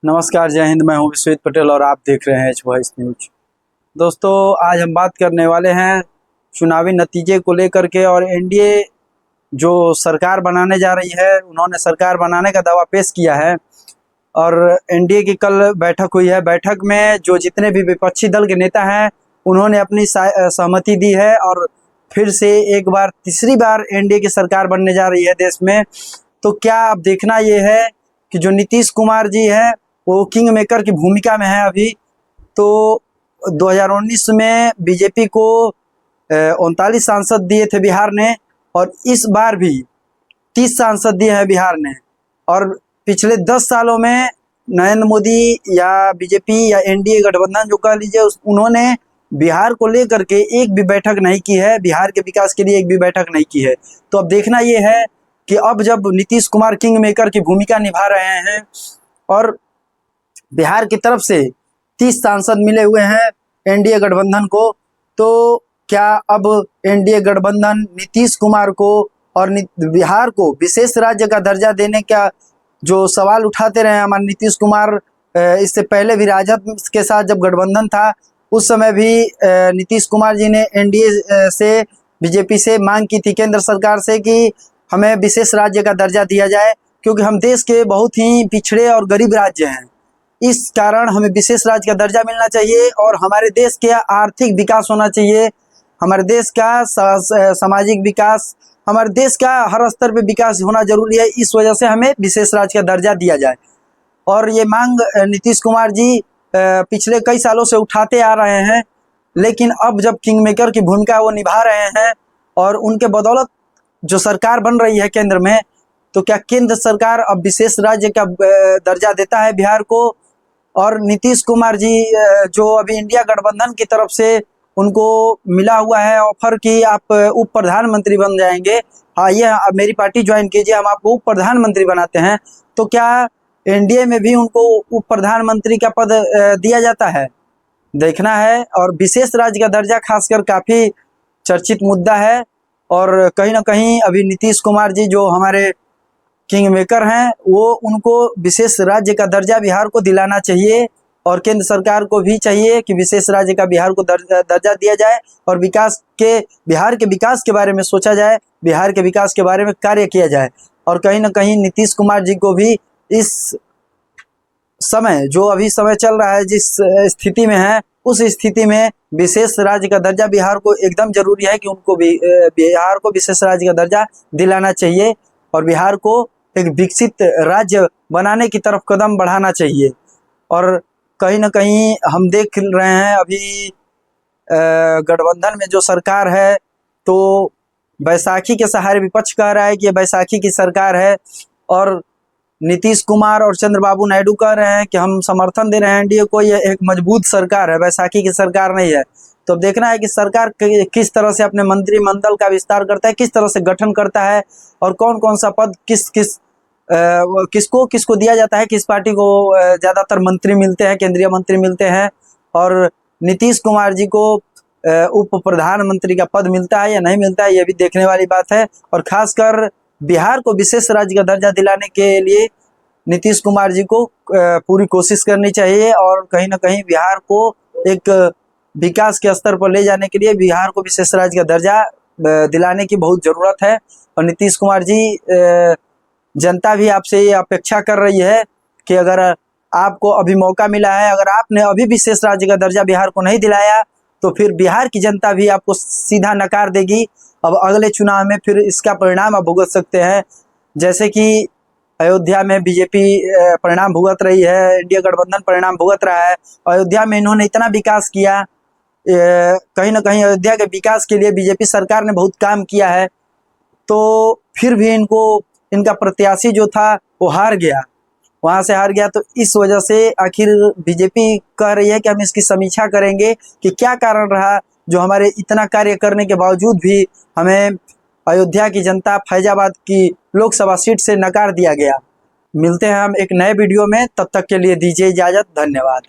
नमस्कार, जय हिंद। मैं हूं विश्वजीत पटेल और आप देख रहे हैं एच वॉइस न्यूज। दोस्तों, आज हम बात करने वाले हैं चुनावी नतीजे को लेकर के। और एनडीए जो सरकार बनाने जा रही है, उन्होंने सरकार बनाने का दावा पेश किया है। और एनडीए की कल बैठक हुई है। बैठक में जो जितने भी विपक्षी दल के नेता हैं, उन्होंने अपनी सहमति दी है और फिर से एक बार तीसरी बार एनडीए की सरकार बनने जा रही है देश में। तो क्या अब देखना ये है कि जो नीतीश कुमार जी हैं, वो किंग मेकर की भूमिका में है अभी। तो 2019 में बीजेपी को 39 सांसद दिए थे बिहार ने, और इस बार भी 30 सांसद दिए हैं बिहार ने। और पिछले 10 सालों में नरेंद्र मोदी या बीजेपी या एनडीए गठबंधन जो कह लीजिए, उन्होंने बिहार को लेकर के एक भी बैठक नहीं की है, बिहार के विकास के लिए एक भी बैठक नहीं की है। तो अब देखना ये है कि अब जब नीतीश कुमार किंग मेकर की भूमिका निभा रहे हैं और बिहार की तरफ से 30 सांसद मिले हुए हैं एनडीए गठबंधन को, तो क्या अब एनडीए गठबंधन नीतीश कुमार को और बिहार को विशेष राज्य का दर्जा देने का जो सवाल उठाते रहे हमारे नीतीश कुमार, इससे पहले भी राजद के साथ जब गठबंधन था, उस समय भी नीतीश कुमार जी ने एनडीए से, बीजेपी से मांग की थी केंद्र सरकार से कि हमें विशेष राज्य का दर्जा दिया जाए, क्योंकि हम देश के बहुत ही पिछड़े और गरीब राज्य हैं। इस कारण हमें विशेष राज्य का दर्जा मिलना चाहिए और हमारे देश के आर्थिक विकास होना चाहिए, हमारे देश का सामाजिक विकास, हमारे देश का हर स्तर पे विकास होना जरूरी है। इस वजह से हमें विशेष राज्य का दर्जा दिया जाए। और ये मांग नीतीश कुमार जी पिछले कई सालों से उठाते आ रहे हैं, लेकिन अब जब किंग मेकर की भूमिका वो निभा रहे हैं और उनके बदौलत जो सरकार बन रही है केंद्र में, तो क्या केंद्र सरकार अब विशेष राज्य का दर्जा देता है बिहार को? और नीतीश कुमार जी जो अभी इंडिया गठबंधन की तरफ से उनको मिला हुआ है ऑफर कि आप उप प्रधानमंत्री बन जाएंगे, आइए मेरी पार्टी ज्वाइन कीजिए, हम आपको उप प्रधानमंत्री बनाते हैं। तो क्या एनडीए में भी उनको उप प्रधानमंत्री का पद दिया जाता है? देखना है। और विशेष राज्य का दर्जा खासकर काफ़ी चर्चित मुद्दा है, और कहीं ना कहीं अभी नीतीश कुमार जी जो हमारे किंग मेकर हैं, वो उनको विशेष राज्य का दर्जा बिहार को दिलाना चाहिए। और केंद्र सरकार को भी चाहिए कि विशेष राज्य का बिहार को दर्जा दिया जाए और बिहार के विकास के बारे में सोचा जाए, बिहार के विकास के बारे में कार्य किया जाए। और कहीं ना कहीं नीतीश कुमार जी को भी इस समय, जो अभी समय चल रहा है, जिस स्थिति में है, उस स्थिति में विशेष राज्य का दर्जा बिहार को एकदम जरूरी है कि उनको भी बिहार को विशेष राज्य का दर्जा दिलाना चाहिए और बिहार को एक विकसित राज्य बनाने की तरफ कदम बढ़ाना चाहिए। और कहीं ना कहीं हम देख रहे हैं अभी गठबंधन में जो सरकार है, तो बैसाखी के सहारे विपक्ष कह रहा है कि ये बैसाखी की सरकार है, और नीतीश कुमार और चंद्रबाबू नायडू कह रहे हैं कि हम समर्थन दे रहे हैं एनडीए को, ये एक मजबूत सरकार है, बैसाखी की सरकार नहीं है। तो अब देखना है कि सरकार किस तरह से अपने मंत्रिमंडल का विस्तार करता है, किस तरह से गठन करता है, और कौन कौन सा पद किसको दिया जाता है, किस पार्टी को ज़्यादातर मंत्री मिलते हैं, केंद्रीय मंत्री मिलते हैं, और नीतीश कुमार जी को उप प्रधानमंत्री का पद मिलता है या नहीं मिलता है, ये भी देखने वाली बात है। और खासकर बिहार को विशेष राज्य का दर्जा दिलाने के लिए नीतीश कुमार जी को पूरी कोशिश करनी चाहिए, और कहीं ना कहीं बिहार को एक विकास के स्तर पर ले जाने के लिए बिहार को विशेष राज्य का दर्जा दिलाने की बहुत ज़रूरत है। और नीतीश कुमार जी, जनता भी आपसे ये अपेक्षा कर रही है कि अगर आपको अभी मौका मिला है, अगर आपने अभी विशेष राज्य का दर्जा बिहार को नहीं दिलाया, तो फिर बिहार की जनता भी आपको सीधा नकार देगी। अब अगले चुनाव में फिर इसका परिणाम आप भुगत सकते हैं, जैसे कि अयोध्या में बीजेपी परिणाम भुगत रही है, इंडिया गठबंधन परिणाम भुगत रहा है। अयोध्या में इन्होंने इतना विकास किया, कहीं ना कहीं अयोध्या के विकास के लिए बीजेपी सरकार ने बहुत काम किया है, तो फिर भी इनका प्रत्याशी जो था वो हार गया, वहाँ से हार गया। तो इस वजह से आखिर बीजेपी कह रही है कि हम इसकी समीक्षा करेंगे कि क्या कारण रहा जो हमारे इतना कार्य करने के बावजूद भी हमें अयोध्या की जनता, फैजाबाद की लोकसभा सीट से नकार दिया गया। मिलते हैं हम एक नए वीडियो में, तब तक के लिए दीजिए इजाज़त। धन्यवाद।